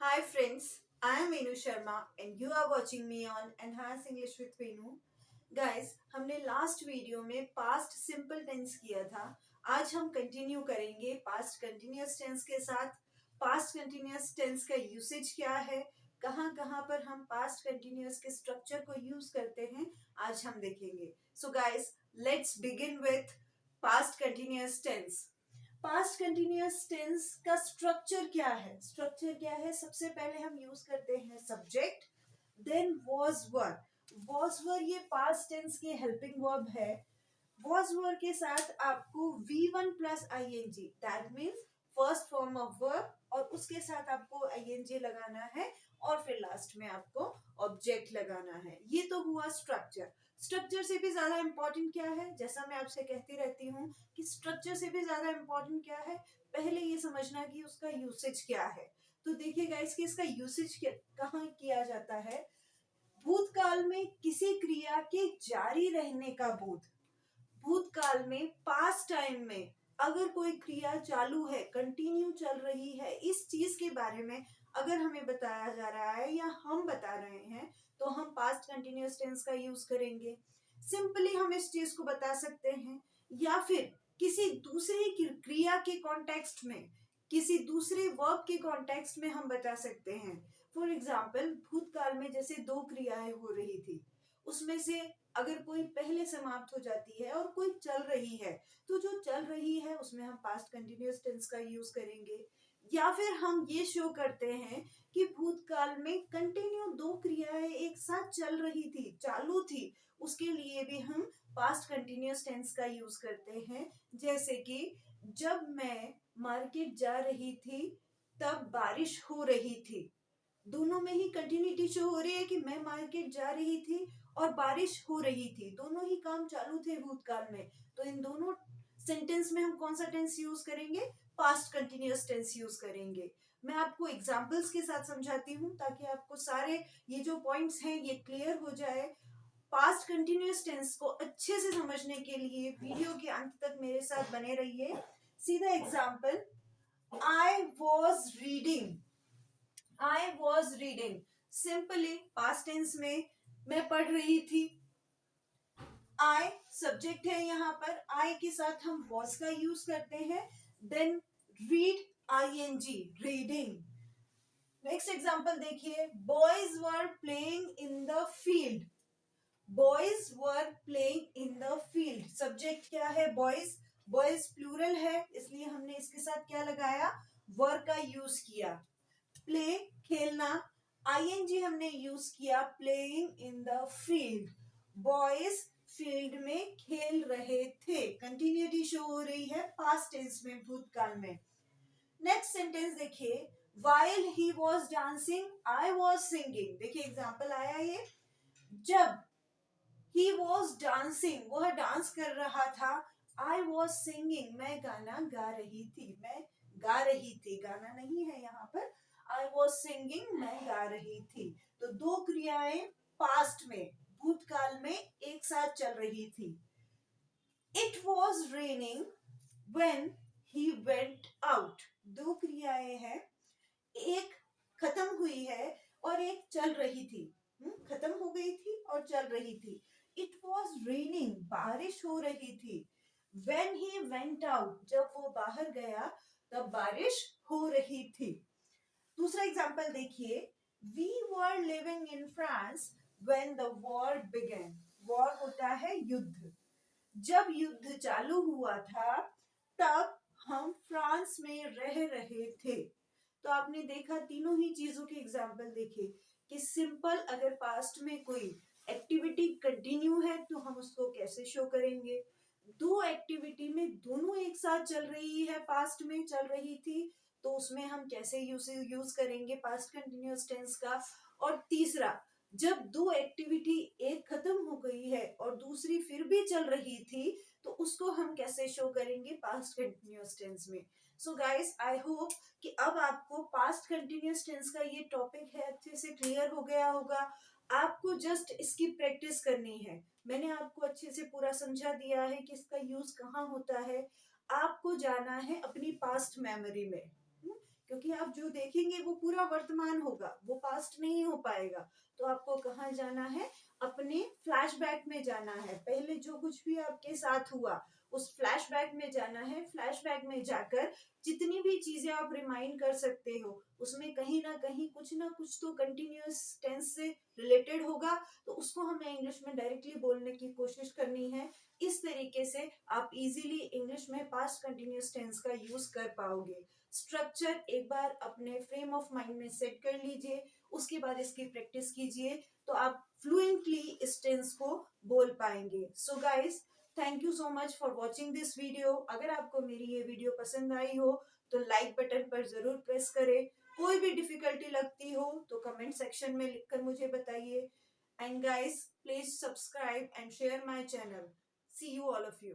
Hi friends, I am Venu Sharma and you are watching me on Enhance English with Venu. Guys, हमने last video में past simple tense किया था। आज हम continue करेंगे past continuous tense के साथ। पास्ट कंटिन्यूअस टेंस का यूसेज क्या है, कहाँ कहाँ पर हम पास्ट कंटिन्यूअस के स्ट्रक्चर को यूज करते हैं, आज हम देखेंगे। So guys, let's begin with past continuous tense. Past continuous tense का स्ट्रक्चर क्या है? सबसे पहले हम यूज करते हैं सब्जेक्ट, देन वॉज वर ये पास्ट टेंस के हेल्पिंग वर्ब है। वॉज वर के साथ आपको V1 plus ING, that means first form of verb, और उसके साथ आपको ING लगाना है और फिर लास्ट में आपको ऑब्जेक्ट लगाना है। ये तो हुआ स्ट्रक्चर। स्ट्रक्चर से भी ज्यादा इंपॉर्टेंट क्या है? जैसा मैं आपसे कहती रहती हूँ कि स्ट्रक्चर से भी ज्यादा इंपॉर्टेंट क्या है, पहले ये समझना कि उसका यूसेज क्या है। तो देखिए गाइस कि इसका यूसेज कहाँ किया जाता है। भूतकाल में किसी क्रिया के जारी रहने का बोध। भूतकाल में, पास्ट टाइम में अगर कोई क्रिया चालू है, कंटिन्यू चल रही है, इस चीज के बारे में अगर हमें बताया जा रहा है या हम बता रहे हैं, तो हम पास्ट कंटिन्यूअस टेंस का यूज करेंगे। सिंपली हम इस चीज को बता सकते हैं, या फिर किसी दूसरी क्रिया के कॉन्टेक्स्ट में, किसी दूसरे वर्ब के कॉन्टेक्स्ट में हम बता सकते हैं। फॉर एग्जाम्पल, भूतकाल में जैसे दो क्रियाएं हो रही थी, उसमें से अगर कोई पहले समाप्त हो जाती है और कोई चल रही है, तो जो चल रही है उसमें हम पास्ट कंटिन्यूअस टेंस का यूज करेंगे। या फिर हम ये शो करते हैं कि भूतकाल में कंटिन्यू दो क्रियाएं एक साथ चल रही थी, चालू थी, उसके लिए भी हम पास्ट कंटिन्यूअस टेंस का यूज करते हैं। जैसे कि जब मैं मार्केट जा रही थी तब बारिश हो रही थी। दोनों में ही कंटिन्यूटी शो हो रही है कि मैं मार्केट जा रही थी और बारिश हो रही थी, दोनों ही काम चालू थे भूतकाल में। तो इन दोनों सेंटेंस में हम कौन सा टेंस यूज करेंगे? पास्ट कंटिन्यूअस टेंस यूज करेंगे। मैं आपको एग्जांपल्स के साथ समझाती हूँ ताकि आपको सारे ये जो पॉइंट्स हैं ये क्लियर हो जाए। पास्ट कंटिन्यूअस टेंस को अच्छे से समझने के लिए वीडियो के अंत तक मेरे साथ बने रहिए। सीधा example, I was reading. I was reading simply past tense में मैं पढ़ रही थी। आई सब्जेक्ट है, यहाँ पर आई के साथ हम वॉज का यूज करते हैं। Then read, ING, reading. Next example देखिए, boys were playing in the field. Boys were playing in the field, subject क्या है? बॉयज। बॉयज प्लूरल है, इसलिए हमने इसके साथ क्या लगाया? वर का यूज किया। प्ले, खेलना, ING हमने यूज किया, playing in the field. Boys field में खेल रहे थे, कंटिन्यूटी शो हो रही है पास्ट टेंस में, भूतकाल में। नेक्स्ट सेंटेंस देखिए, while he was dancing I was singing। देखिए एग्जांपल आया ये, जब he was dancing, वह डांस कर रहा था, I was singing, मैं गाना गा रही थी, मैं गा रही थी, गाना नहीं है यहाँ पर। I was singing, मैं गा रही थी। तो दो क्रियाएं पास्ट में, भूतकाल में एक साथ चल रही थी। It was raining when he went out, दो क्रियाएं हैं, एक खत्म हुई है और एक चल रही थी। खत्म हो गई थी और चल रही थी। It was raining, बारिश हो रही थी। When he went out, जब वो बाहर गया तब बारिश हो रही थी। दूसरा एग्जाम्पल देखिए, We were living in France when the war began। War होता है युद्ध। जब युद्ध चालू हुआ था तब हम फ्रांस में रह रहे थे। तो आपने देखा, तीनों ही चीजों के एग्जाम्पल देखे कि सिंपल अगर पास्ट में कोई एक्टिविटी कंटिन्यू है तो हम उसको कैसे शो करेंगे। दो एक्टिविटी में दोनों एक साथ चल रही है, पास्ट में चल रही थी, तो उसमें हम कैसे यूज करेंगे पास्ट कंटिन्यूअस टेंस का। और तीसरा, जब दो एक्टिविटी एक खत्म हो गई है और दूसरी फिर भी चल रही थी, तो उसको हम कैसे शो करेंगे पास्ट कंटिन्यूअस टेंस में। सो गाइस, आई होप कि अब आपको पास्ट कंटिन्यूअस टेंस का ये टॉपिक है अच्छे से क्लियर हो गया होगा। आपको जस्ट इसकी प्रैक्टिस करनी है। मैंने आपको अच्छे से पूरा समझा दिया है कि इसका यूज कहाँ होता है। आपको जाना है अपनी पास्ट मेमोरी में, क्योंकि आप जो देखेंगे वो पूरा वर्तमान होगा, वो पास्ट नहीं हो पाएगा। तो आपको कहाँ जाना है, अपने फ्लैशबैक में जाना है। पहले जो कुछ भी आपके साथ हुआ उस फ्लैशबैक में जाना है। फ्लैशबैक में जाकर जितनी भी चीजें आप रिमाइंड कर सकते हो उसमें कहीं ना कुछ तो कंटिन्यूअस टेंस से रिलेटेड होगा, तो उसको हमें इंग्लिश में डायरेक्टली बोलने की कोशिश करनी है। इस तरीके से आप इजीली इंग्लिश में पास्ट कंटिन्यूअस टेंस का यूज कर पाओगे। स्ट्रक्चर एक बार अपने फ्रेम ऑफ माइंड में सेट कर लीजिए, उसके बाद इसकी प्रैक्टिस कीजिए, तो आप फ्लुएंटली इस टेंस को बोल पाएंगे। So guys, thank you so much for watching this video. अगर आपको मेरी ये वीडियो पसंद आई हो तो लाइक बटन पर जरूर प्रेस करें। कोई भी डिफिकल्टी लगती हो तो कमेंट सेक्शन में लिखकर मुझे बताइए। And guys, please subscribe and share my channel. See you all of you.